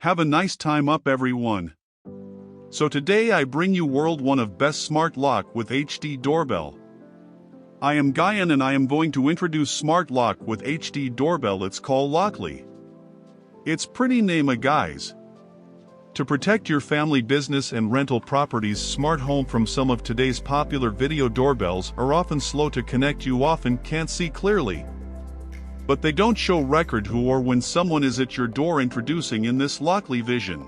Have a nice time up, everyone. So today I bring you world one of best smart lock with HD doorbell. I am Guyan and I am going to introduce smart lock with HD doorbell. It's called Lockley. It's pretty name, guys. To protect your family business and rental properties smart home from some of today's popular video doorbells are often slow to connect. You often can't see clearly, but they don't show record who or when someone is at your door. Introducing in this Lockley Vision,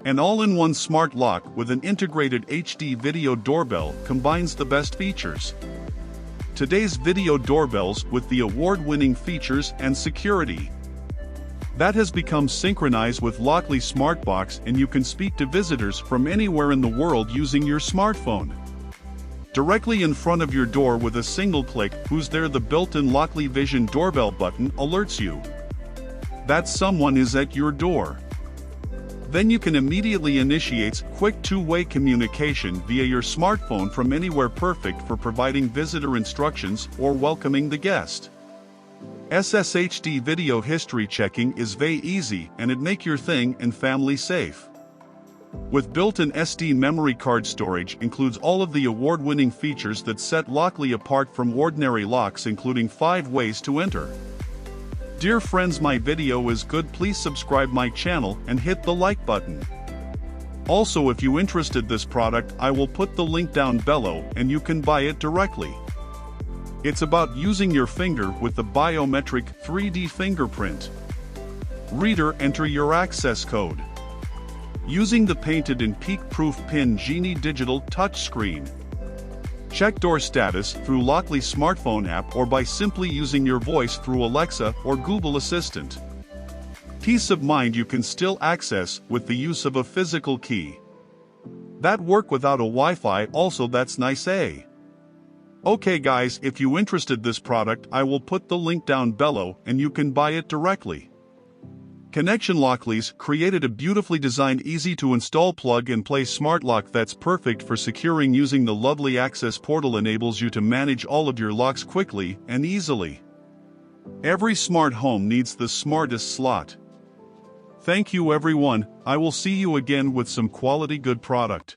an all-in-one smart lock with an integrated HD video doorbell combines the best features. Today's video doorbells with the award-winning features and security that has become synchronized with Lockley Smart Box, and you can speak to visitors from anywhere in the world using your smartphone. Directly in front of your door with a single click, who's there? The built-in Lockley Vision doorbell button alerts you that someone is at your door. Then you can immediately initiate quick two-way communication via your smartphone from anywhere, perfect for providing visitor instructions or welcoming the guest. SSHD video history checking is very easy and it make your thing and family safe. With built-in SD memory card storage includes all of the award-winning features that set Lockley apart from ordinary locks, including 5 ways to enter. Dear friends, my video is good, please subscribe my channel and hit the like button. Also, if you interested this product, I will put the link down below and you can buy it directly. It's about using your finger with the biometric 3D fingerprint reader. Enter your access code using the painted and peek-proof pin Genie digital touchscreen. Check door status through Lockley smartphone app or by simply using your voice through Alexa or Google Assistant. Peace of mind you can still access with the use of a physical key. That work without a Wi-Fi also, that's nice, eh? Okay guys, if you interested this product, I will put the link down below and you can buy it directly. Connection Lockley's created a beautifully designed, easy to install plug and play smart lock that's perfect for securing. Using the lovely access portal enables you to manage all of your locks quickly and easily. Every smart home needs the smartest slot. Thank you everyone, I will see you again with some quality good product.